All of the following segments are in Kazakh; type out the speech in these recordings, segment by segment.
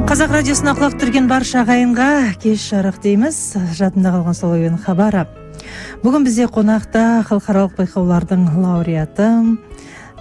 Қазақ радиосына құлақ түрген барша ағайынға кеш жарық дейміз. Жадында қалған сол әуен хабары. Бүгін бізде қонақта халықаралық байқаулардың лауреаты,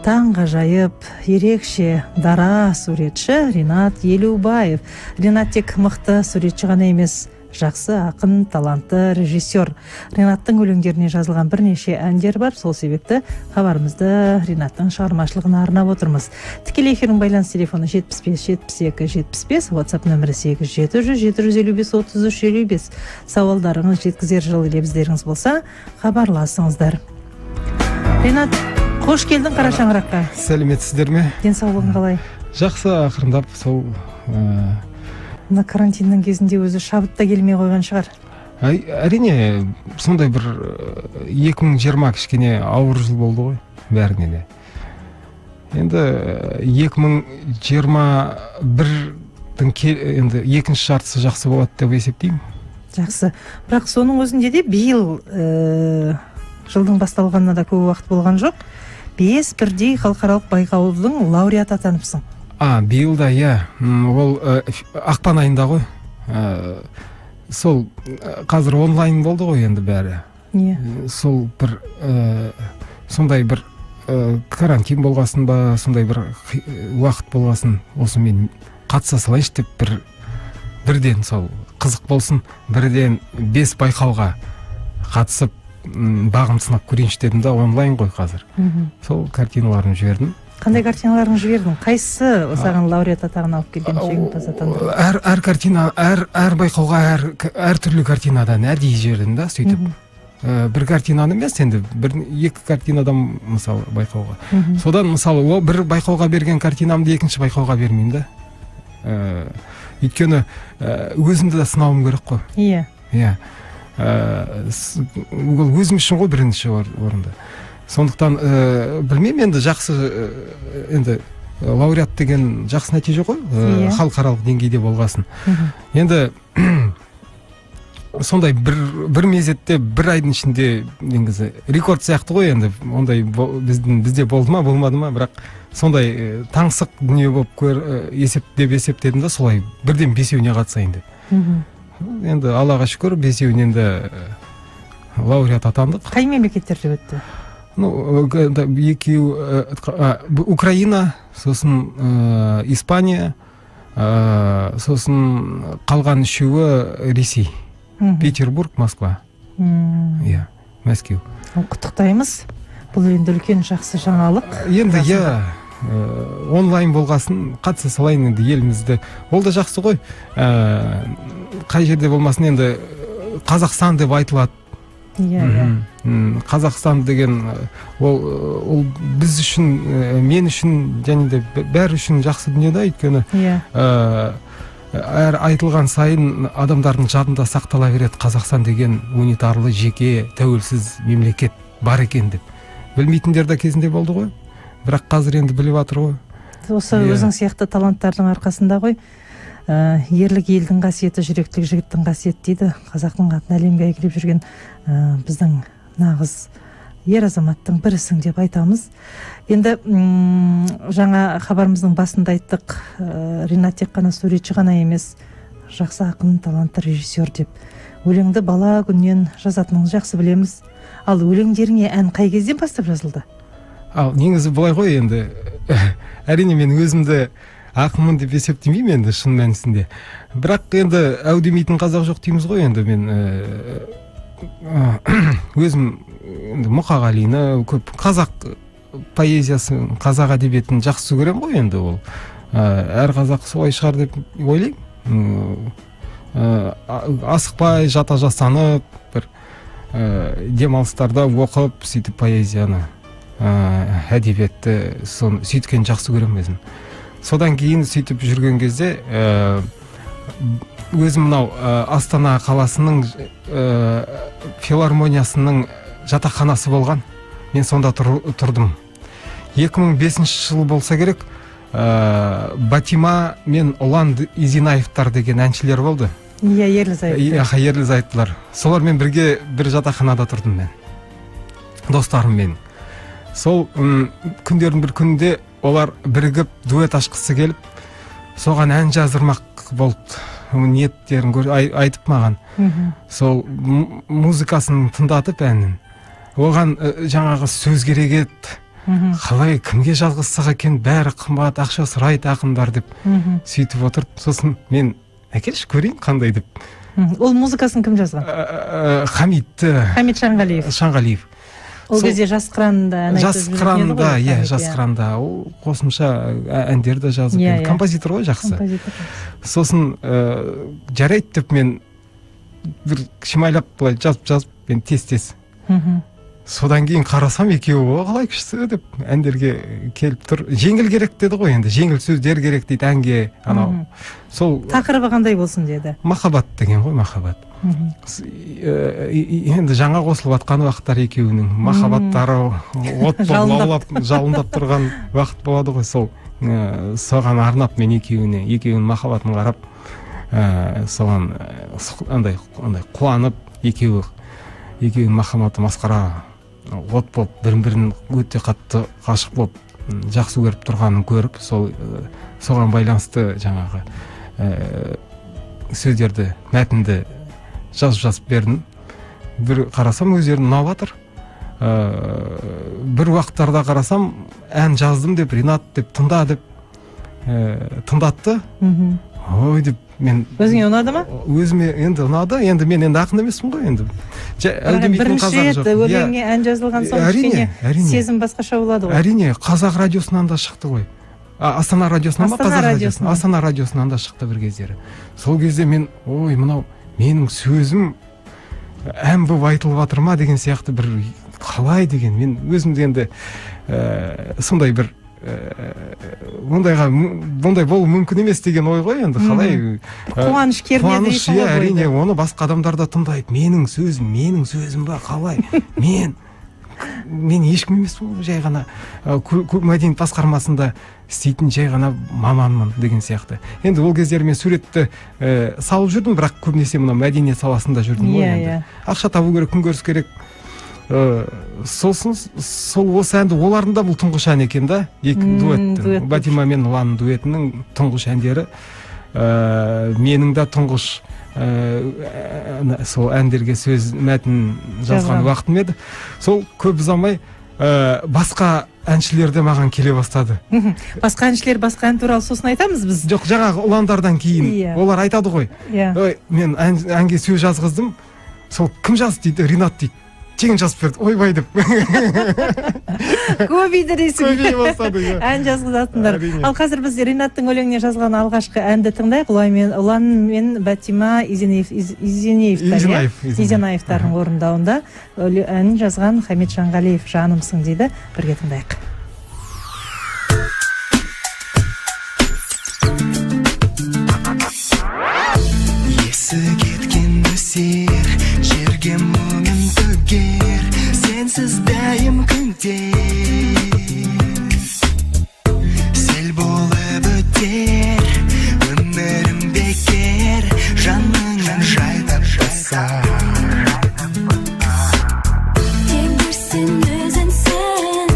таңғажайып, ерекше дара суретші Ринат Елеубаев. Ринат тек мықты суретші ғана емес, жақсы ақын, талантты режиссер. Ринаттың өлеңдеріне жазылған бірнеше әндер бар. Сол себепті хабарымызды Ринаттың шығармашылығына арнап отырмыз. Тікелей эфирдің байланыс телефоны 75-72-75, WhatsApp нөмірі 8-700-755-33-55. Сауалдарыңыз, жеткізер жылы лебіздеріңіз болса, хабарласыңыздар. Ринат, қош келдің қара шаңыраққа. Сәлеметсіздер ме? Денсаулығың қалай? Жақсы, ақырындап сол. Мына карантиннің кезінде өзі шабытта келмей қойған шығар. Әрине, сондай бір 2020 кішкене ауыр жыл болды ғой, бәріне де. Енді 2021-дің енді екінші жартысы жақсы болады деп есептеймін. Жақсы. Бірақ соның өзінде де биыл жылдың басталғанына да көп уақыт болған жоқ. 5 бірдей халықаралық байқаудың лауреаты атаныпсың. Биыл да, ол ақпан айында ғой. Сол қазір онлайн болды ғой енді бәрі. Сол бір сондай бір карантин болғасын ба, сондай бір уақыт болғасын, осы мен қатыса салайыншы деп бірден сол қызық болсын, бірден 5 байқауға қатысып бағым сынап көрейінші дедім да, онлайн ғой қазір. Сол картиналарын жібердім. Қандай картиналарын жібердің? Қайсысы саған лауреат атағын алып келген, жеңімпаз атанды? Әр картина, әр байқауға әр түрлі картинадан әдейі жібердім да, сөйтіп. Бір картинаны емес, енді екі картинадан мысалы байқауға. Содан мысалы бір байқауға берген картинамды екінші байқауға бермеймін да. Өйткені өзімді да сынауым керек қой. Иә. Ол өзім үшін ғой бірінші орында. Сондықтан білмеймін, енді жақсы, енді лауреат деген жақсы нәтиже ғой, халықаралық деңгейде болғасын. Енді сондай бір мезетте, бір айдың ішінде негізі рекорд сияқты ғой, енді ондай бізде болды ма, болмады ма, бірақ сондай таңсық дүние болып есептедім да, солай бірден 5-еуіне қатысайын деп. Енді Аллаға шүкір, 5-еуінен де лауреат атандық. Қай мемлекеттерде өтті? Екеу Украина, сосын Испания, сосын қалған үшеуі Ресей. Петербург, Москва. Мәскеу. Құттықтаймыз. Бұл енді үлкен жақсы жаңалық. Енді онлайн болғасын қатыса салайын енді елімізді. Ол да жақсы ғой. Қай жерде болмасын енді Қазақстан деп айтылады. Қазақстан деген ол біз үшін, мен үшін, және де бәрі үшін жақсы дүние да, өйткені әр айтылған сайын адамдардың жадында сақтала береді Қазақстан деген унитарлы, жеке, тәуелсіз мемлекет бар екен деп. Білмейтіндер де кезінде болды ғой, бірақ қазір енді біліп жатыр ғой. Осы өзің сияқты таланттардың арқасында ғой. Ерлік елдің қасиеті, жүректік жігіттің қасиеті дейді. Қазақтың атын әлемге әйгілеп жүрген біздің нағыз ер азаматтың бірісің деп айтамыз. Енді жаңа хабарымыздың басында айттық, Ринат тек қана суретші ғана емес, жақсы ақын, талантты режиссер деп. Өлеңді бала күннен жазатыныңызды жақсы білеміз. Ал өлеңдеріңе ән қай кезден бастап жазылды? Негізі былай ғой, енді әрине мен өзімді ақынмын деп есептемеймін енді шын мәнісінде. Бірақ енді әу демейтін қазақ жоқ дейміз ғой, енді мен өзім Мұқағалины, көп қазақ поэзиясын, қазақ әдебиетін жақсы көрем ғой, енді ол. Әр қазақ солай шығар деп ойлаймын. Асықпай, жата жасанып, бір демалыстарда оқып, сөйтіп поэзияны, әдебиетті сөйткен жақсы көрем өзім. Содан кейін сөйтіп жүрген кезде өзім мынау Астана қаласының филармониясының жатақханасы болған. Мен сонда тұрдым. 2005 жыл болса керек, Батима мен Ұлан Изинаевтар деген әншілер болды. Ерлі-зайыптылар. Солармен бірге бір жатақханада тұрдым мен. Достарым мен. Сол күндердің бір күнінде олар бірігіп дуэт ашқысы келіп, соған ән жаздырмақ болды ниеттерін айтып маған. Сол музыкасын тыңдатып әнін, оған жаңағы сөз керек еді, қалай кімге жазғызсақ екен, бәрі қымбат, ақша сұрайды ақындар деп сөйтіп отырып, сосын мен әкелші көрейін қандай деп. Ол музыкасын кім жазған? Хамид Шанғалиев. Ол кезде жас қыранда жас қыранда ол қосымша әндерді жазып, композитор ғой, жақсы. Сосын жарайды деп мен бір шимайлап былай жазып мен тез содан кейін қарасам екеуі қалай күшті деп әндерге келіп тұр. Жеңіл керек деді ғой, енді жеңіл сөздер керек дейді әнге. Анау сол тақырыбы қандай болсын деді? Махаббат деген ғой, махаббат. Енді жаңа қосылып жатқан уақыттар екеуінің махаббаттары от болып лаулап жалындап тұрған уақыт болады ғой. Сол соған арнап мен екеуінің махаббатын қарап, соған андай қуанып, екеуінің махаббаты масқара от болып, бірін өте қатты ғашық болып, жақсы көріп тұрғанын көріп, соған байланысты жаңағы сөздерді, мәтінді жазып бердім. Бір қарасам өздерін ұнап жатыр. Бір уақыттарда қарасам ән жаздым деп, Ринат деп тыңдатты. Ой деп мен... Өзіңе ұнады ма? Өзіме енді ұнады. Енді мен ақын емеспін ғой енді. Бірінші өлеңе ән жазылған соң кішкене сезім басқаша болады ғой. Әрине, қазақ радиосынан да шықты ғой. Астана радиосынан ба? Астана радиосынан да шықты бір кездері. Сол кезде мен, ой, мынау менің сөзім ән болып айтылып жатыр ма деген сияқты бір қалай деген, мен өзімді енді сондай бір бұндай болу мүмкін емес деген ой ғой енді. Қалай қуаныш кернеді дейсің ғой. Әрине, оны басқа адамдар да тыңдайды. Менің сөзім ба, қалай? Мен ешкім емеспін, жай ғана мәдениет басқармасында істейтін жай ғана маманмын деген сияқты. Енді ол кездері мен суретті салып жүрдім, бірақ көбінесе мына мәдениет саласында жүрдім ғой енді. Ақша табу керек, күнкөріс керек. Сосын сол осы әнді, олардың да бұл тұңғыш ән екен да, екі дуэттің, Батима мен Ұлан дуэтінің тұңғыш әндері. Менің да тұңғыш сол әндерге сөз мәтін жазған уақытым еді. Сол көп ұзамай басқа әншілер де маған келе бастады. Басқа әншілер басқа ән туралы сосын айтамыз біз? Жоқ, жаңағы Ұландардан кейін олар айтады ғой. Мен әнге сөз жазғыздым, сол кім жазды дейді, Ринат дейді. Тегін жазып берді, ойбай деп. Көбейді дейсің. Көбейе бастады. Ән жазғызатындар. Ал қазір біз Ринаттың өлеңіне жазған алғашқы әнді тыңдайық. Ұлан мен Батима Изенаевтардың орындауында ән жазған Хамид Шанғалиев жанымсың дейді. Бірге тыңдайық. Есі кеткен өсер, жерге мұңын төгер, сенсіз дәйім күндер. Сел болып өтер, өмірім бекер, жаныңнан жайдап басар. Тек бір сен өзіңсің,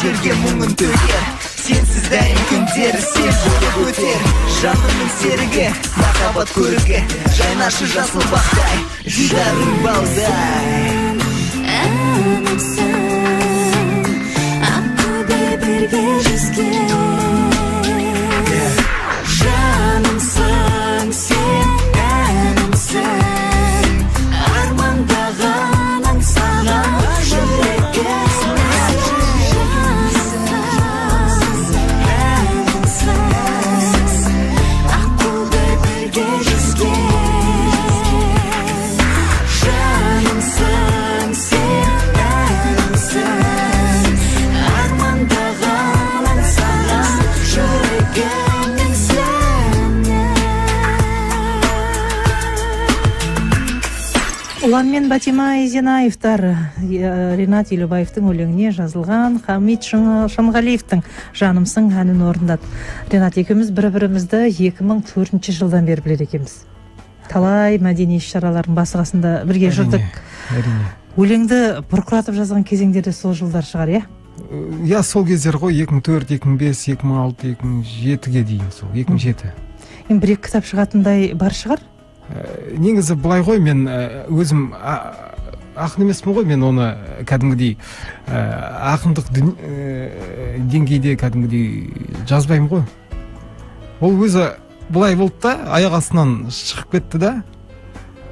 жерге мұңын төгер. Сенсіз дайын күндер сел болып өтер. Жанымның серігі, махаббат көрігі, жайнашы жасыл бақтай, дидарың балдай. Әнімсің, аққудай бірге жүзген. Жанымсың, сен әнімсің, армандағаның саған жүрегім. Ұлан мен Батима Изенаевтар Ринат Елубаевтың өлеңіне жазылған Хамид Шамғалиевтің «Жанымсың» әнін орындады. Ринат, екеуміз бір-бірімізді 2004 жылдан бері біледі екенбіз. Талай мәдени іс-шаралардың басы-қасында бірге жүрдік. Өлеңді бұрқыратып жазған кезеңдерде сол жылдар шығар, иә? Иә, сол кездер ғой, 2004, 2005, 2006, 2007-ге дейін, сол 2007. Бір-екі кітап шығатындай бар шығар? Негізі былай ғой, мен өзім ақын емеспін ғой, мен оны кәдімгідей ақындық деңгейде кәдімгідей жазбаймын ғой. Ол өзі былай болды да, аяқ астынан шығып кетті да,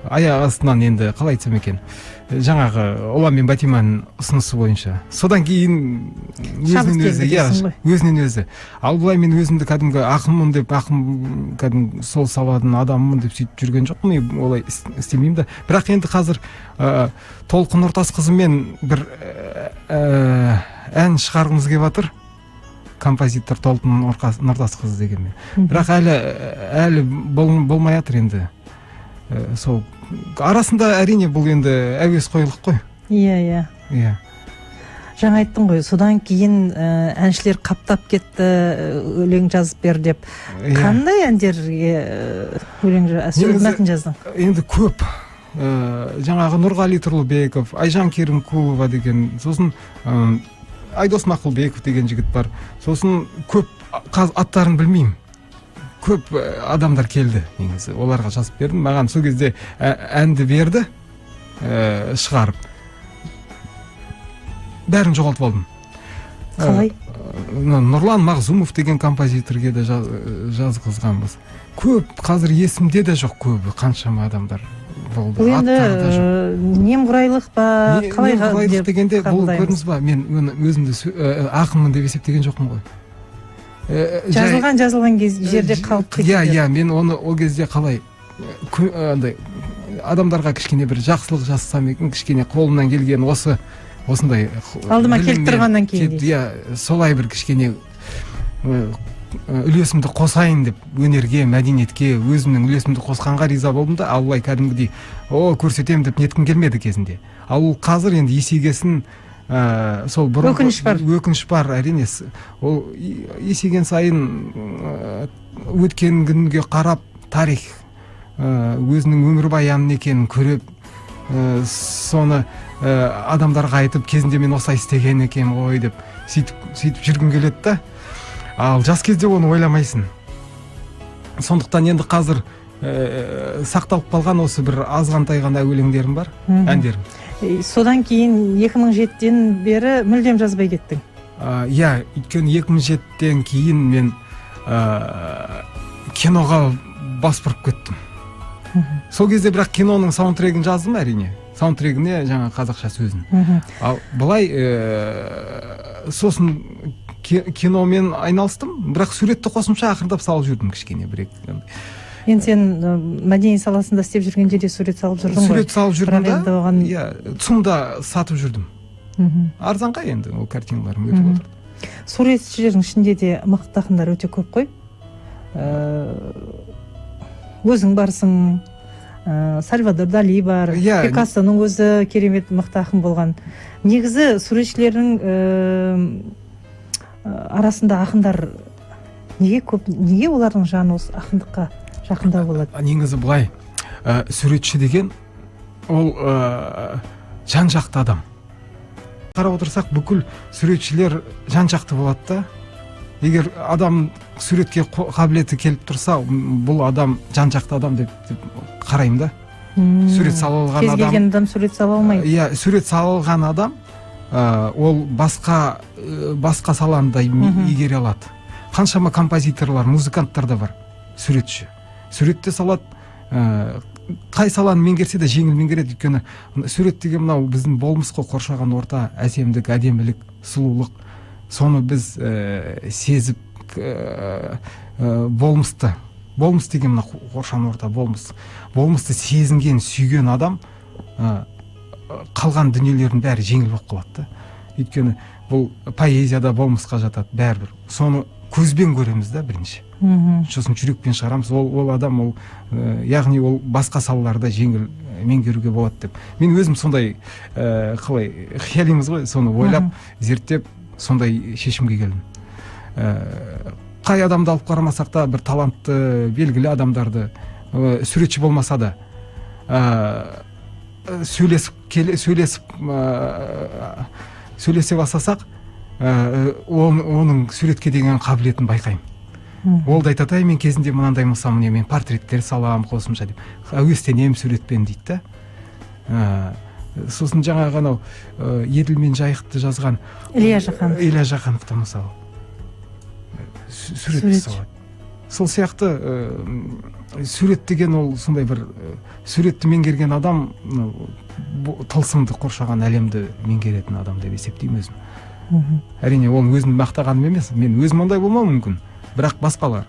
аяқ астынан енді қалай айтсам екен, жаңағы Ұлан мен Батиманың ұсынысы бойынша. Содан кейін өзінен өзі. Ал былай мен өзімді кәдімгі ақынмын деп, кәдімгі сол саланың адаммын деп сөйтіп жүрген жоқпын, олай істемеймін да. Бірақ енді қазір Толқын Нұртасқызымен бір ән шығарғымыз келіп жатыр. Композитор Толқын Нұртасқызы дегенмен. Бірақ әлі болмай жатыр енді. Сол арасында әрине бұл енді әуес қойлық қой. Иә. Жаңа айттың ғой, содан кейін әншілер қаптап кетті, өлең жазып бер деп. Қандай әндерге өлең мәтін жаздың? Енді көп. Жаңағы Нұрғали Тұрлыбеков, Айжан Керімқұлова деген, сосын Айдос Мақұлбеков деген жігіт бар. Сосын көп аттарын білмеймін. Көп адамдар келді, негізі оларға жазып бердім. Маған сол кезде әнді берді, шығарып. Бәрін жоғалтып алдым. Қалай? Нұрлан Мағзумов деген композиторге де жазғызғанбыз. Көп, қазір есімде де жоқ көбі, қаншама адамдар болды. Бұл енді немқұрайлық па? Немқұрайлық дегенде, бұл көрдіңіз ба, мен өзімді ақынмын деп есептеген жоқпын ғой. Жазылған жерде қалып кетті. Иә, мен оны ол кезде қалай адамдарға кішкене бір жақсылық жасасам екен, кішкене қолымнан келген осындай алдыма келіп тұрғаннан кейін. Иә, солай бір кішкене үлесімді қосайын деп, өнерге, мәдениетке өзімнің үлесімді қосқанға риза болдым да, ал олай кәдімгідей көрсетемін деп неткім келмеді кезінде. Ал қазір енді есейгесін сол өкініш бар, әрине. Ол есейген сайын өткен күнге қарап тарих өзінің өмірбаянын екенін көріп, соны адамдарға айтып, кезінде мен осылай істеген екен ғой деп сөйтіп жүргім келеді да. Ал жас кезде оны ойламайсың. Сондықтан енді қазір сақталып қалған осы бір азғантай ғана өлеңдерім бар, әндерім. Содан кейін 2007-ден бері мүлдем жазбай кеттің? Иә, өйткені 2007-ден кейін мен киноға бас бұрып кеттім. Сол кезде бірақ киноның саундтрегін жаздым, әрине. Саундтрегіне жаңа қазақша сөзін. Ал былай сосын киномен айналыстым, бірақ суретті қосымша ақырындап салып жүрдім кішкене бір. Енді сен мәдени саласында істеп жүргенде де сурет салып жүрдің ғой? Сурет салып жүрдім да, иә, ЦУМда сатып жүрдім. Арзанға енді ол картиналарым өтіп отырды. Суретшілердің ішінде де мықты ақындар өте көп қой. Өзің барсың, Сальвадор Дали бар, Пикассоның өзі керемет мықты ақын болған. Негізі суретшілердің арасында ақындар неге көп, неге олардың жаны осы ақындыққа жақындау болады? Негізі былай, суретші деген ол жан-жақты адам. қарап отырсақ бүкіл суретшілер жан жақты болады да. Егер адам суретке қабілеті келіп тұрса, бұл адам жан жақты адам деп қараймын да. Сурет сала алған кез адам. келген адам сурет сала алмайды. Иә, сурет сала алған адам ол басқа саланы да игере алады. Қаншама композиторлар, музыканттар да бар, суретші. Суретте салады, қай саланы меңгерсе де жеңіл меңгереді, өйткені сурет деген мынау біздің болмыс қой, қоршаған орта, әсемдік, әдемілік, сұлулық. Соны біз сезіп болмыс деген мына қоршаған орта, болмысты сезінген, сүйген адам қалған дүниелердің бәрі жеңіл болып қалады да. Өйткені бұл поэзияда болмысқа жатады бәрібір. Соны көзбен көреміз да бірінші. Сосын жүрекпен шығарамыз. Ол адам, яғни ол басқа салаларда жеңіл меңгеруге болады деп. Мен өзім сондай қалай қиялимыз ғой, соны ойлап, зерттеп, сондай шешімге келдім. Қай адамды алып қарамасақ та, бір талантты, белгілі адамдарды, суретші болмаса да, сөйлесе бастасақ, оның суретке деген қабілетін байқаймын. Ол да айтады, мен кезінде мынандай мысал, мен портреттер салам қосымша деп, әуестенем суретпен дейді да. Сосын жаңағы анау Еділ мен Жайықты жазған Илья Жақановта мысалы сурет салады. Сол сияқты сурет деген ол сондай бір суретті меңгерген адам тылсымды қоршаған әлемді меңгеретін адам деп есептеймін өзім. Әрине ол өзін мақтағаным емес, мен өзім ондай болмауым мүмкін, бірақ басқалар.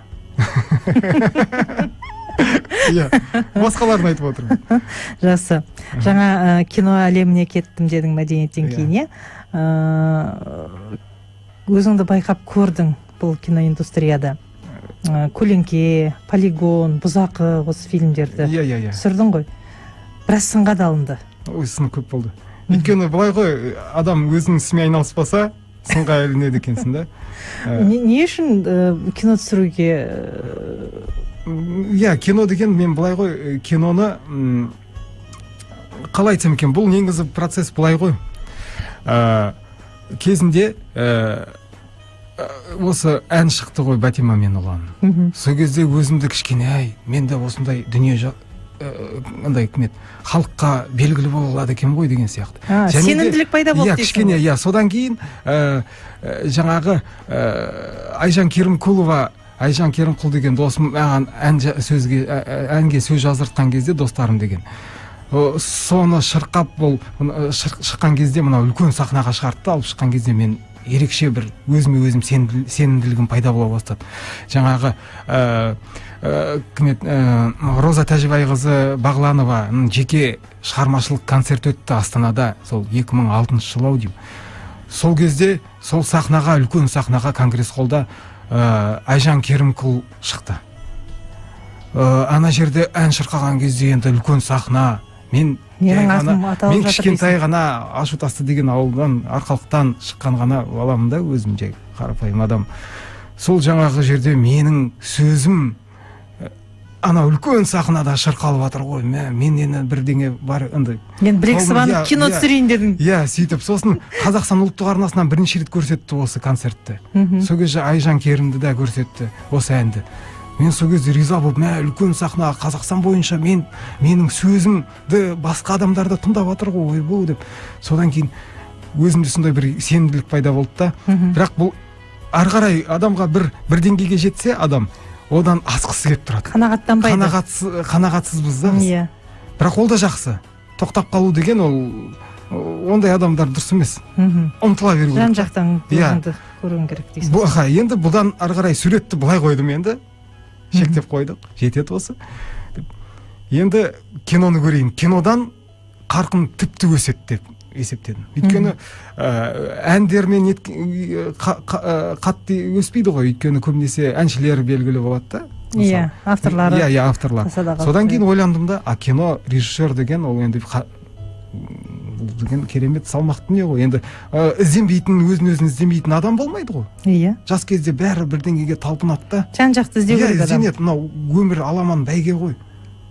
Иә, басқаларын айтып отырмын. Жақсы. Жаңа кино әлеміне кеттім дедің мәдениеттен кейін, өзіңді байқап көрдің бұл киноиндустрияда. Көлеңке, полигон, бұзақы осы фильмдерді түсірдің ғой. Біраз сынға да алынды. Ой, сын көп болды. Өйткені былай ғой, адам өзінің ісімен айналыспаса, сынға ілінеді екенсің да. Не үшін кино түсіруге? Иә, кино деген мен былай ғой, киноны қалай айтсам екен, бұл негізі процесс былай ғой. Кезінде осы ән шықты ғой, Бәтима мен ұлан. Сол кезде өзімді кішкене, мен де осындай дүние халыққа белгілі болады екен ғой деген сияқты. Сенімділік пайда болды дейсің. Кішкене, содан кейін жаңағы Айжан Керімқұл деген досым маған әнге сөз жаздыртқан кезде, достарым деген, соны шырқап шыққан кезде, мына үлкен сахнаға шығарды, алып шыққан кезде мен ерекше бір өзіме өзім сенімділігім пайда бола бастады. Жаңағы Роза Тәжібайқызы Бағланованың жеке шығармашылық концерт өтті Астанада, сол 2006 жылы деймін. Сол кезде сол сахнаға, үлкен сахнаға, конгресс-холлда Айжан Керімқұл шықты. Ана жерде ән шырқаған кезде енді үлкен сахна, мен кішкентай ғана Ашутасты деген ауылдан, Арқалықтан шыққан ғана баламын да, өзім жай қарапайым адам. Сол жаңағы жерде менің сөзім ана үлкен сахнада шырқалып жатыр ғой. Мен енді бірдеңе бар, мен бір-екі сыбанып кино түсірейін дедім. Иә, сөйтіп, сосын Қазақстан ұлттық арнасынан бірінші рет көрсетті осы концертті. Сол кезде Айжан Керімді де көрсетті, осы әнді. Мен сол кезде риза болып, үлкен сахна, Қазақстан бойынша менің сөзімді басқа адамдарды тыңдап жатыр ғой, ойбу деп. Содан кейін өзімде сондай бір сенімділік пайда болды да. Бірақ бұл ары қарай адамға бір деңгейге жетсе адам, одан асқысы келіп тұрады. Қанағаттанбайды. Қанағатсызбыз да біз. Бірақ ол да жақсы. Тоқтап қалу деген ол ондай адамдар дұрыс емес. Ұмтыла беру керек. Жан жақтан өзіңді көруің керек дейсің. Енді бұдан ары қарай суретті былай қойдым, енді шектеп қойдық, жетеді осы. Енді киноны көрейін. Кинодан қарқын тіпті өседі деп есептедім. Өйткені әндермен қатты өспейді ғой, өйткені көбінесе әншілер белгілі болады да. Иә, авторлары. Иә, авторлар. Содан кейін ойландым да, кино режиссер деген ол енді деген керемет салмақты не ғой. Енді ізденбейтін, өзін іздемейтін адам болмайды ғой. Иә. Жас кезде бәрі бірдеңеге талпынады да. Жан жақты іздеу керек адам. Мынау өмір аламан бәйге ғой.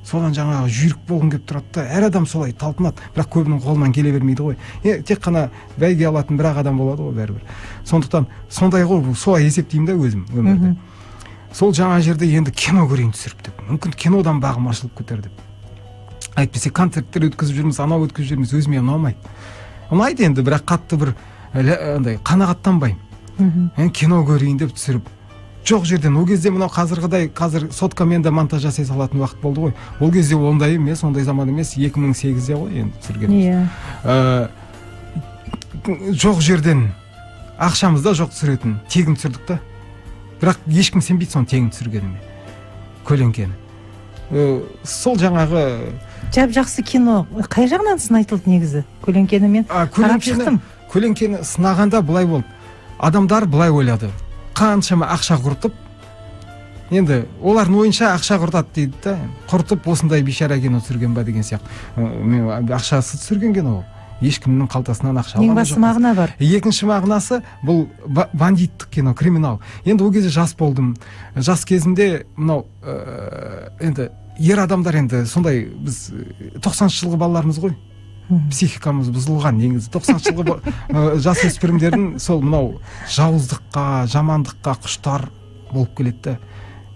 содан жаңағы жүйрік болғым келіп тұрады да, әр адам солай талпынады, бірақ көбінің қолынан келе бермейді ғой. Тек қана бәйге алатын бір-ақ адам болады ғой бәрібір. Сондықтан сондай ғой, солай есептеймін да өзім өмірде. Сол жаңа жерде енді кино көрейін түсіріп деп, мүмкін кинодан бағым ашылып кетер деп. Әйтпесе концерттер өткізіп жүрміз, анау өткізіп жүрміз, өзіме ұнамайды. Ұнайды енді, бірақ қатты бір андай қанағаттанбаймын. Мен кино көрейін деп түсіріп, жоқ жерден, ол кезде мынау қазір соткамен де монтаж жасай салатын уақыт болды ғой. Ол кезде ондай емес, ондай заман емес, 2008-де ғой енді түсіргеніміз. Жоқ жерден ақшамыз да жоқ түсіретін, тегін түсірдік та. Бірақ ешкім сенбейді соны тегін түсіргеніме, көлеңкені. Сол жаңағы жақсы кино қай жағынан сынайтылды негізі? Көлеңкені мен қарап шықтым. Көлеңкені сынағанда былай болды. Адамдар былай ойлады. Қаншама ақша құртып, енді олардың ойынша ақша құртады дейді да. Құртып осындай бейшара кино түсірген ба деген сияқты. Мен ақшасы түсірген кино ол. Ешкімнің қалтасынан ақша алған жоқ. Ең басты мағына бар. Екінші мағынасы бұл бандиттік кино, криминал. Енді ол кезде жас болдым. Жас кезімде мынау енді ер адамдар енді сондай, біз 90-шы жылғы балаларымыз ғой. Психикамыз бұзылған негізі. 90-шы жылғы жас өспірімдердің сол мынау жауыздыққа, жамандыққа құштар болып келеді.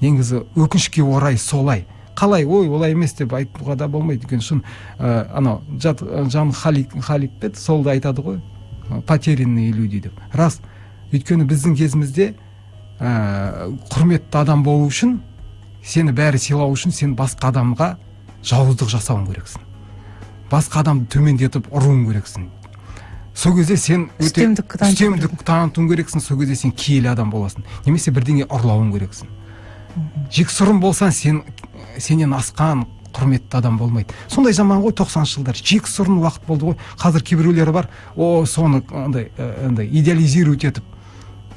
Негізі өкінішке орай солай. Қалай, олай емес деп айтуға да болмайды екен. Шын анау Жан Халик бет сол да айтады ғой. Потерянные люди деп. Рас. Өйткені біздің кезімізде құрметті адам болу үшін, сені бәрі сыйлау үшін сен басқа адамға жауыздық жасауың керексің. Басқа адамды төмендетіп ұруың керексің. Сол кезде сен үстемдік танытуың керексің, сол кезде сен киелі адам боласың. Немесе бірдеңе ұрлауың керексің. Жексұрын болсаң, сенен асқан құрметті адам болмайды. Сондай заман ғой 90-шы жылдар. Жексұрын уақыт болды ғой. Қазір кейбіреулері бар, соны идеализировать етіп,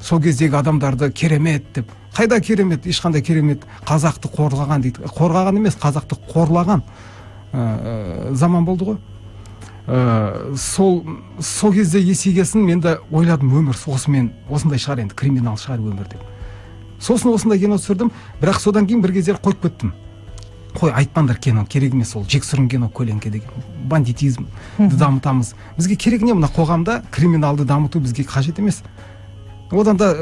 сол кездегі адамдарды керемет деп. Қайда керемет? Ешқандай керемет. Қазақты қорлаған дейді. Қорғаған емес, қазақты қорлаған заман болды ғой. Сол кезде есейгесін мен де ойладым, өмір осындай шығар енді, криминал шығар өмір деп. Сосын осындай кино түсірдім, бірақ содан кейін бір кездер қойып кеттім. Қой, айтпаңдар, кино керек емес, ол жексұрын кино, көлеңке деген, бандитизмді дамытамыз. Бізге керек не, мына қоғамда криминалды дамыту бізге қажет емес. Одан да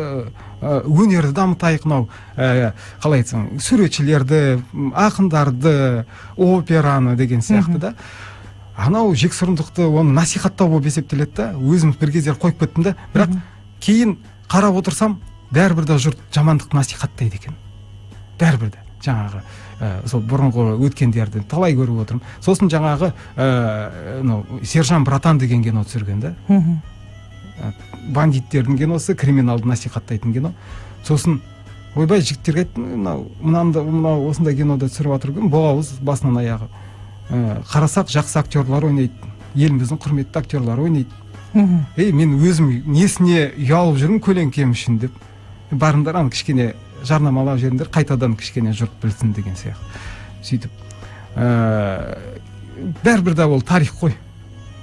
өнерді дамытайық, мынау қалай айтсам, суретшілерді, ақындарды, операны деген сияқты да. Анау жексұрындықты, оны насихаттау болып есептеледі да. Өзім бір кездер қойып кеттім да, бірақ кейін қарап отырсам, бәрібір де жұрт жамандықты насихаттайды екен. Бәрібір де жаңағы сол бұрынғы өткендерді талай көріп отырмын. Сосын жаңағы Сержан Братан деген кино түсірген да. Бандиттердің киносы, криминалды насихаттайтын кино. Сосын ойбай жігіттерге айттым, мынау осындай кинода түсіріп жатыр екен, боғауыз басынан аяғы. Қарасақ жақсы актерлар ойнайды, еліміздің құрметті актерлары ойнайды. Мен өзім несіне ұялып жүрмін көлеңкем үшін деп. Барыңдар, кішкене жарнамалау жеріндер, қайтадан кішкене жұрт білсін деген сияқты. Сөйтіп бәрібір де ол тарих қой,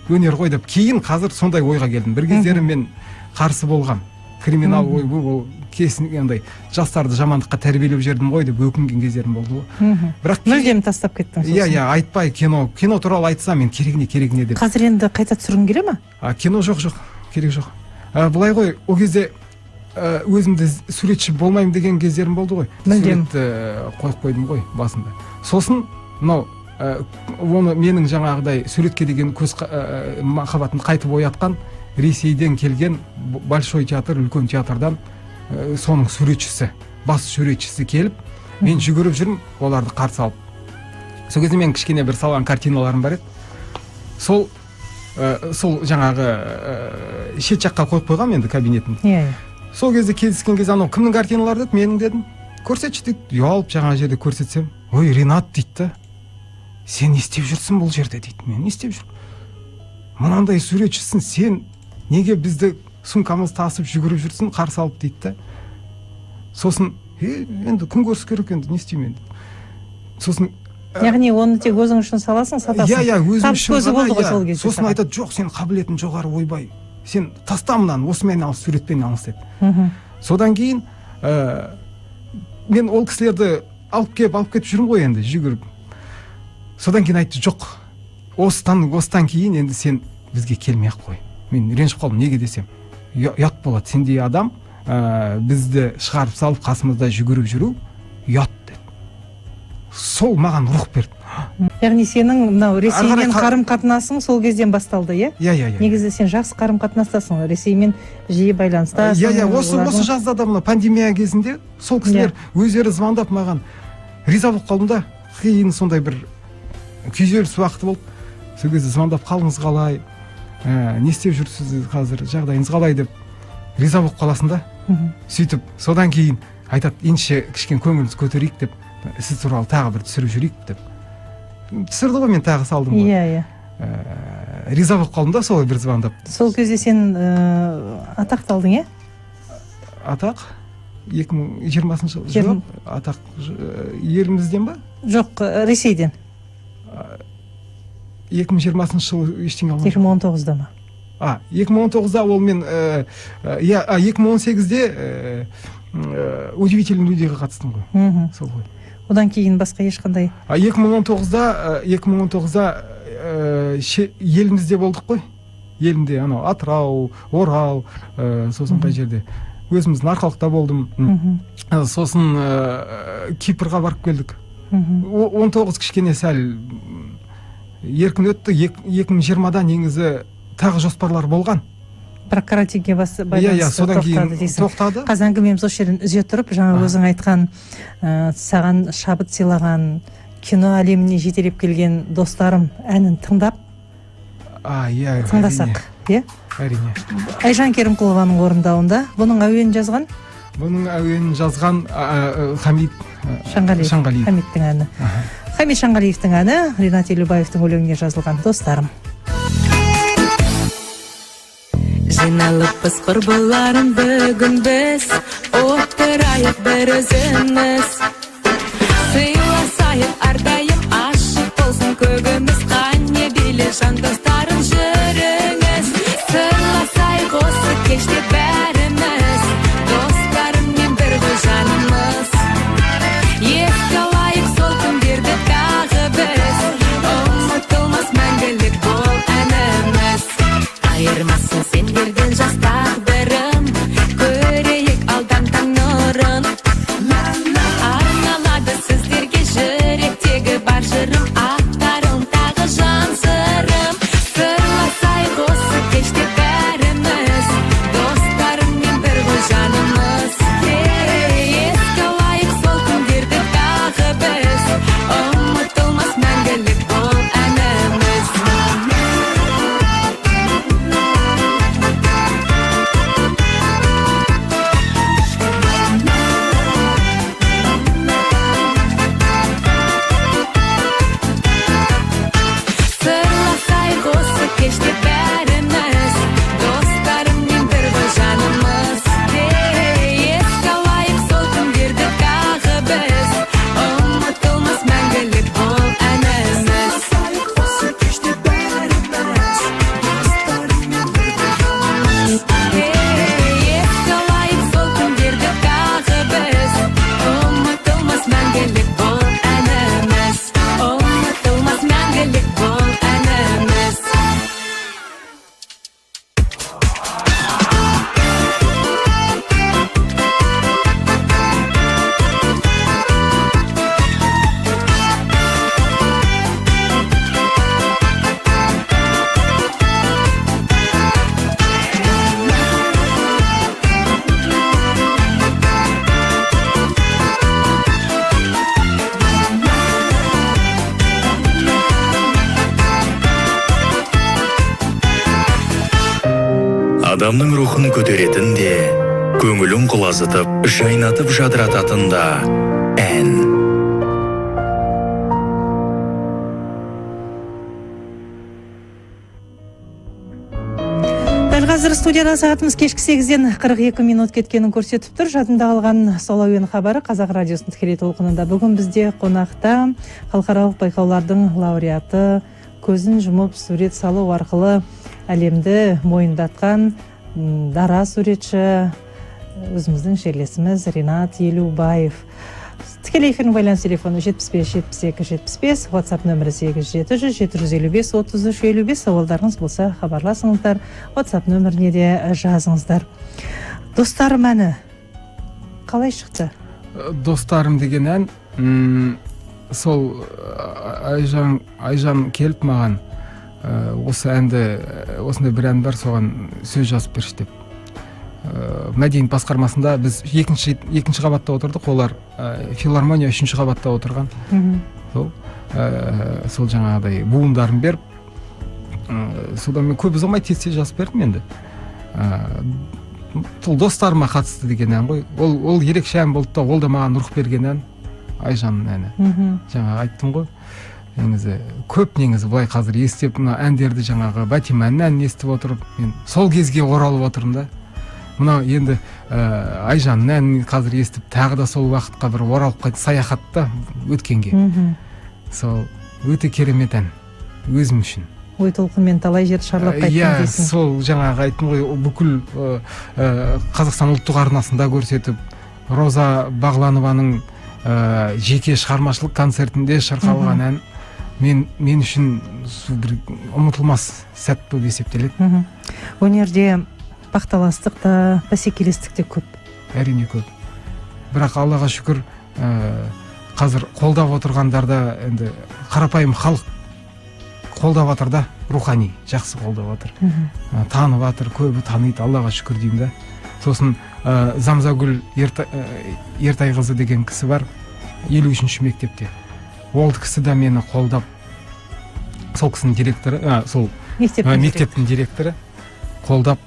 өнер қой деп. Кейін қазір сондай ойға келдім. Бір кездері мен қарсы болған. Криминал ой, ол кесін андай жастарды жамандыққа тәрбиелеп жердім ғой деп өкінген кездерім болды ғой. Бірақ мүлдем тастап кеттің сосын. Иә, айтпай кино туралы айтсам мен керегіне деп. Қазір енді қайта түсіргің келе ма? Кино жоқ, керек жоқ. Былай ғой, ол кезде өзімді суретші болмаймын деген кездерім болды ғой. Суретті қойып қойдым ғой басында. Сосын мынау оны менің жаңағыдай суретке деген көз махаббатын қайтып оятқан Ресейден келген Большой театр, үлкен театрдан соның суретшісі, бас суретшісі келіп, мен жүгіріп жүрмін, оларды қарсы алып. Сол кезде мен кішкене бір салған картиналарым бар еді. Сол жаңағы шет жаққа қойып қойғам енді кабинетін. Сол кезде кездескен кезде анау кімнің картиналары деді, менің дедім. Көрсетші дейді. Ұялып жаңа жерде көрсетсем, ой, Ринат дейді да. Сен не істеп жүрсің бұл жерде дейді. Мен не істеп жүрмін? Мынандай суретшісің, сен неге бізді сумкамыз тасып жүгіріп жүрсің, қарсы алып дейді да. Сосын, енді күн көріс керек енді, не істеймін енді. Сосын яғни оны тек өзің үшін саласың, сатасың. Иә, өзім үшін ғана. Сосын айтады, жоқ, сен қабілетің жоғары, ойбай. Сен таста мынаны, осымен алыс, суретпен алыс деді. Содан кейін мен ол кісілерді алып кетіп жүрмін ғой енді, жүгіріп. содан кейін айтты, жоқ, осыдан кейін енді сен бізге келмей ақ қой. Мен ренжіп қалдым, неге десем, ұят болады, сендей адам бізді шығарып салып қасымызда жүгіріп жүру ұят деді. Сол маған рух берді. Яғни сенің мынау Ресеймен қарым-қатынасың сол кезден басталды, иә? Иә. Негізі сен жақсы қарым-қатынастасың, Ресеймен жиі байланыстасың. Иә, осы жазда да мына пандемия кезінде сол кісілер өздері звондап маған риза болып қалдым да. Қиын сондай бір күйзеліс уақыты болды. Сол кезде звондап қалыңыз қалай, не істеп жүрсіз қазір, жағдайыңыз қалай деп риза болып қаласың да. Сөйтіп содан кейін айтады, ендеше кішкене көңіліміз көтерейік деп, сіз туралы тағы бір түсіріп жүрейік деп. Түсірді ғой, мен тағы салдым ғой. Иә. Риза болып қалдым да солай бір звондап. Сол кезде сен атақты алдың, иә? Атақ 2020 жыл. Жоқ, атақ елімізден ба? Жоқ, Ресейден. 2020 жылы ештеңе алған. 2019-да ма? 2019-да ол мен 2018-де удивительные людиға қатыстым ғой. Сол ғой. Одан кейін басқа ешқандай. 2019-да елімізде болдық қой. Елімде анау Атырау, Орал, сосын қай жерде. Өзіміздің Арқалықта болдым. Сосын Кипрға барып келдік. 19 кішкене сәл еркін өтті. 2020-да негізі тағы жоспарлар болған. Бірақ карантинге байланысты тоқтады дейсің. Тоқтады. Қазір әңгімеміз осы жерден үзе тұрып, жаңа өзің айтқан, саған шабыт сыйлаған, кино әлеміне жетелеп келген достарым әнін тыңдап, тыңдасақ, иә? Әрине. Айжан Керімқұлованың орындауында. Бұның әуенін жазған? Бұның әуенін жазған Хамид Шанғалиев. Хамидтің әні. Хамид Шанғалиевтің әні Ринат Елубаевтың өлеңіне жазылған. Достарым. Жиналыппыз құрбыларым бүгін біз, отырайық бір өзіміз. Сыйласайық ардайым, ашық болсын көгіміз, қане билі жан достарым жүріңіз. Сырласайық осы кеште бәріміз, достарыммен бір ғой жанымыз. Еске алайық сол күндерді тағы біз, ұмытылмас мәңгілік бол әніміз. Айырмасын сендерден жас тағдырым, көрейік алдан таң нұрын. Арналады сіздерге жүректегі бар жырым, ақтарым тағы жан сырым. Сырласайық осы кеште бәріміз, достарыммен бір ғой жанымыз. Еске алайық сол күндерді тағы біз, ұмытылмас мәңгілік бол әніміз. Сырласайық осы кеште бәріміз, достарыммен бір ғой жанымыз. Еске алайық сол күндерді тағы біз, ұмытылмас мәңгілік бол әніміз. Осы кеште бәріміз, достарыммен бір ғой жанымыз. Еске алайық сол күндерді тағы біз, ұмытылмас мәңгілік бол әніміз. Ұмытылмас мәңгілік бол әніміз. Адамның рухын көтеретін де, көңілін құлазытып, жайнатып жадырататын да ән. Дәл қазір студияда сағатымыз кешкі 8-ден 42 минут кеткенін көрсетіп тұр. Жадында қалған сол әуен хабары Қазақ радиосының тікелей толқынында. Бүгін бізде қонақта халықаралық байқаулардың лауреаты, көзін жұмып сурет салу арқылы әлемді мойындатқан дара суретші, өзіміздің жерлесіміз Ринат Елубаев. Тікелей эфирдің байланыс телефоны 75-72-75, WhatsApp нөмірі 870-755-33-55, сауалдарыңыз болса хабарласыңыздар, WhatsApp нөміріне де жазыңыздар. Достарым әні қалай шықты? Достарым деген ән, сол Айжан келіп маған осы әнді, осындай бір ән бар, соған сөз жазып берші деп. Мәдениет басқармасында біз екінші қабатта отырдық, олар филармония 3-ші қабатта отырған. Сол жаңағыдай буындарын беріп, содан мен көп ұзамай тез жазып бердім енді. Сол достарыма қатысты деген ән ғой. Ол ерекше ән болды да, ол да маған рух берген ән, Айжанның әні. Жаңағы айттым ғой. Көп негізі былай қазір естіп, әндерді жаңағы Батиманың әнін естіп отырып, мен сол кезге оралып отырмын да. Мына енді Айжанның әнін қазір естіп, тағы да сол уақытқа бір оралып қайты, саяхатта өткенге. Сол өте керемет ән, өзім үшін. Ой толқынмен талай жерді шарлап қайттың дейсің. Сол жаңағы айттым ғой, бүкіл Қазақстан ұлттық арнасында көрсетіп, Роза Бағланованың жеке шығармашылық концертінде шырқалған ән мен үшін бір ұмытылмас сәт болып есептеледі. Өнерде бақталастық та, бәсекелестік те көп. Әрине көп. Бірақ Аллаға шүкір, қазір қолдап отырғандарда енді қарапайым халық қолдап отыр да, рухани жақсы қолдап отыр. Танып отыр, көбі таниды, Аллаға шүкір деймін да. Сосын Замзагүл Ертайқызы деген кісі бар, 53-ші мектепте. Ол кісі де мені қолдап, сол кісінің директоры, сол мектептің директоры қолдап,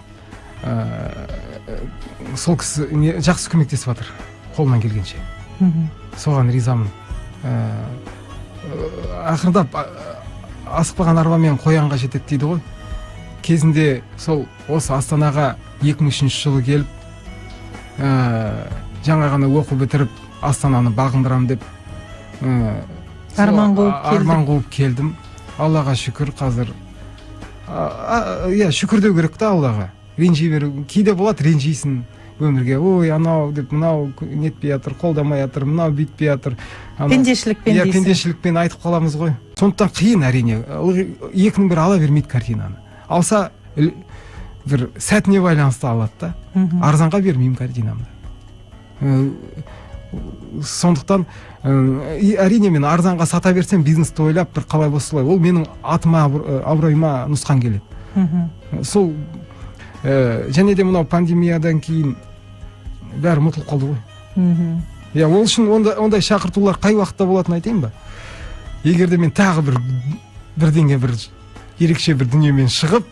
сол кісі жақсы көмектесіп жатыр, қолынан келгенше. Соған ризамын. Ақырындап асықпаған арбамен қоянға жетеді дейді ғой. Кезінде сол осы Астанаға 2003 жылы келіп, жаңа ғана оқу бітіріп Астананы бағындырам деп арман қуып келдім. Аллаға шүкір қазір. Шүкір деу керек та Аллаға. Ренжи беру. Кейде болады ренжейсің өмірге. Ой, анау деп, мынау нетпей жатыр, қолдамай жатыр, мынау бүйтпей жатыр. Пендешілікпен дейсің. Пендешілікпен айтып қаламыз ғой. Сондықтан қиын әрине. Екінің бірі ала бермейді картинаны. Алса бір сәтіне байланысты алады да. Арзанға бермеймін картинамды. Сондықтан әрине мен арзанға сата берсем, бизнесті ойлап бір қалай болса солай. Ол менің атыма, абыройыма нұсқан келеді. Сол және де мынау пандемиядан кейін бәрі ұмытылып қалды ғой. Ол үшін ондай шақыртулар қай уақытта болатынын айтайын ба? Егер де мен тағы бірдеңе бір ерекше бір дүниемен шығып,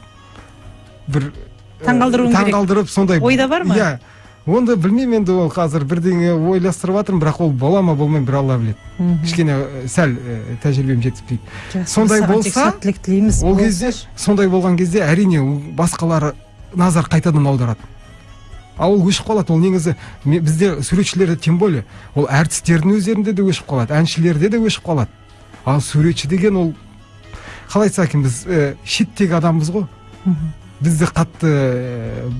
бір таңғалдырып сондай ойда бар ма? Онда білмеймін енді, ол қазір бірдеңе ойластырып жатырмын, бірақ ол бола ма болмай бір Алла біледі. Кішкене сәл тәжірибем жетіспейді. Сондай болса, ол кезде, сондай болған кезде әрине басқалары назар қайтадан аударады. Ол өшіп қалады. Ол негізі бізде суретшілерде тем более, ол әртістердің өздерінде де өшіп қалады, әншілерде де өшіп қалады. Ал суретші деген ол, қалай айтсақ, біз шеттегі адамбыз ғой. Бізді қатты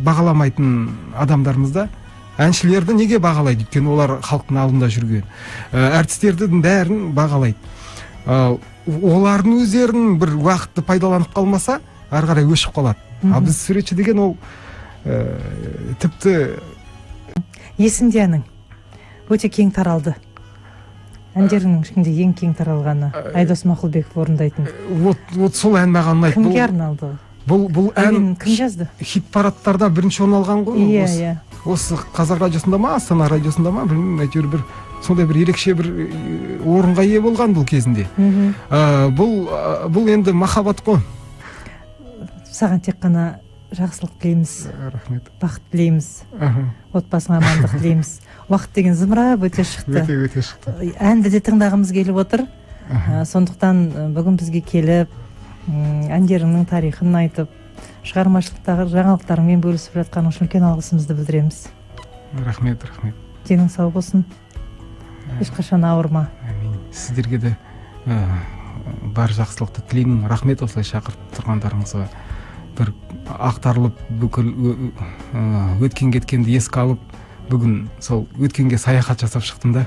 бағаламайтын адамдарымызда, әншілерді неге бағалайды? Өйткені олар халықтың алдында жүрген. Әртістердің бәрін бағалайды. Олардың өздерінің бір уақытты пайдаланып қалмаса, ары қарай өшіп қалады. Ал біз суретші деген ол тіпті... Есімде әнің өте кең таралды. Әндерінің ішінде ең кең таралғаны Айдос Мақұлбеков орындайтын. Вот сол ән маған ұнайды. Кімге арналды? Бұл ән кім жазды? Хит парадтарда бірінші орын алған ғой. Осы Қазақ радиосында ма, Астана радиосында ма, білмеймін, әйтеуір бір сондай бір ерекше бір орынға ие болған бұл кезінде. Бұл енді махаббат қой. Саған тек қана жақсылық тілейміз. Рахмет. Бақыт тілейміз. Отбасыңа амандық тілейміз. Уақыт деген зымырап өте шықты. Өте шықты. Әнді де тыңдағымыз келіп отыр. Сондықтан бүгін бізге келіп, әндеріңнің тарихын айтып, шығармашылықтағы жаңалықтарыңмен бөлісіп жатқан үшін үлкен алғысымызды білдіреміз. Рахмет. Денің сау болсын. Ешқашан ауырма. Сіздерге де бар жақсылықты тілеймін. Рахмет осылай шақырып тұрғандарыңызға. Бір ақтарылып, бүкіл өткен кеткенді еске алып, бүгін сол өткенге саяхат жасап шықтым да.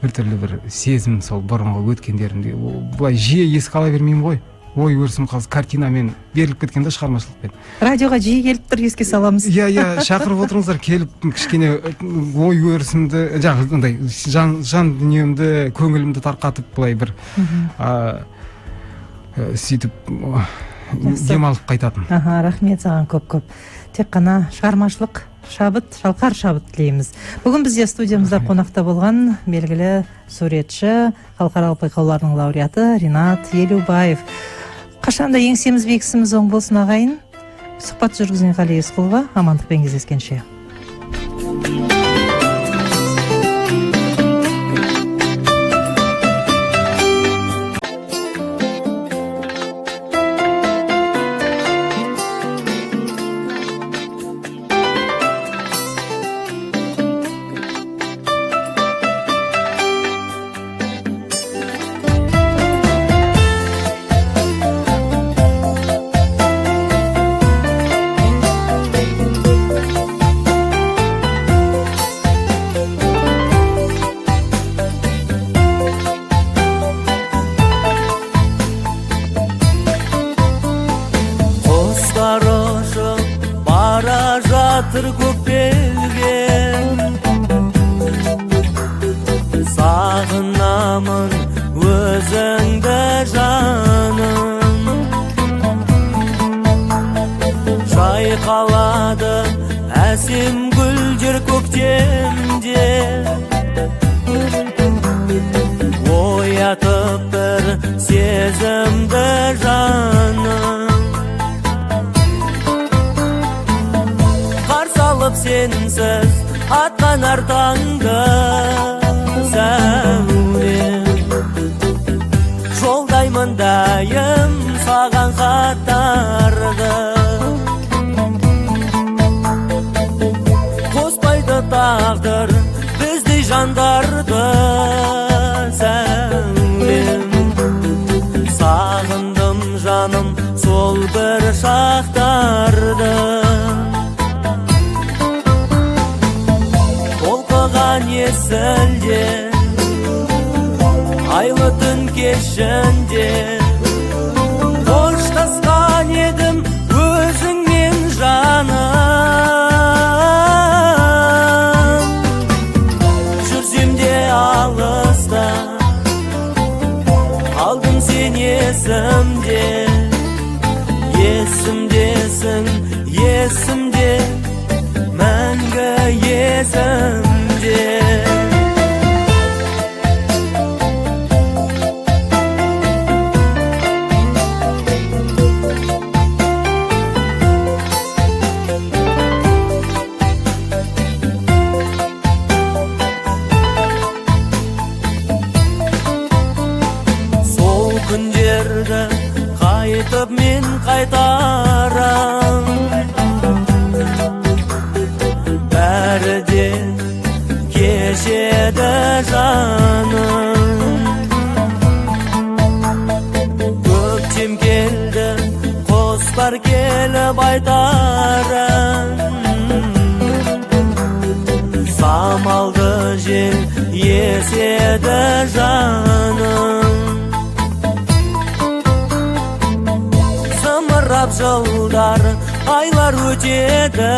біртүрлі бір сезім, сол бұрынғы өткендерімде былай жиі еске ала бермеймін ғой. Ой өрісім қазір картинамен беріліп кеткен да шығармашылықпен. Радиоға жиі келіп тұр, еске саламыз. Иә, шақырып отырыңыздар, келіп кішкене ой өрісімді, жаңағындай жан дүниемді, көңілімді тарқатып былай бір сөйтіп демалып қайтатын. Рахмет саған көп. Тек қана шығармашылық шабыт, шалқар шабыт тілейміз. Бүгін бізде студиямызда қонақта болған белгілі суретші, халықаралық байқаулардың лауреаты Ринат Елубаев. Қашанда еңсеміз бекісіміз оң болсын ағайын. Сұхбат жүргізген Ғали Есқұлова, амандықпен кездескенше. Сағынамын өзіңді жаным, жайқалады әсем гүлдер көктемде, оятып бір сезімді жаным. Қарсы алып сенсіз атқан әр таңды сәулем, жолдаймын дайым саған хаттарды, қоспайды тағдыр біздей жандарды сәулем. Сағындым жаным сол бір шақтарды, есілде айлы түн кешінде қоштасқан едім өзіңмен жаным. Жүрсем де алыста қалдым сен есімде, есімдесің есімде, мәңгі есімде. Сол күндерді қайтып мен қайтарам, бәрі де кешеді жаным. Көктем келді, құстар келіп айтарын, самалды жел еседі жаным. Зымырап жылдар, айлар өтеді,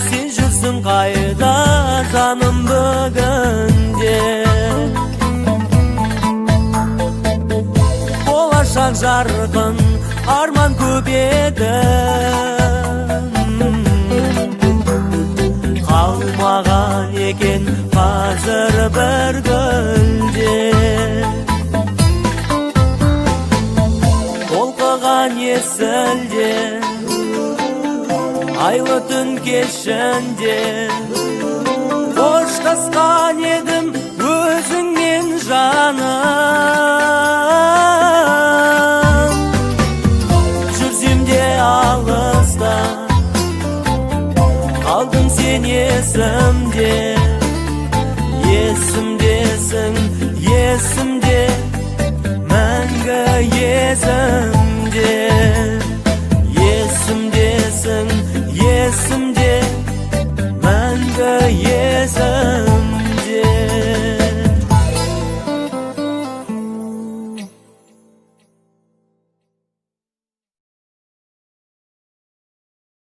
сен жүрсің қайда жаным бүгінде. Болашақ жарқын, арман көп еді, қалмаған екен қазір бір гүлде. Толқыған есілде айлы түн кешінде қоштасқан едім өзіңмен жаным. Жүрсем де алыста қалдым сен есімде, есімдесің есімде, мәңгі есім.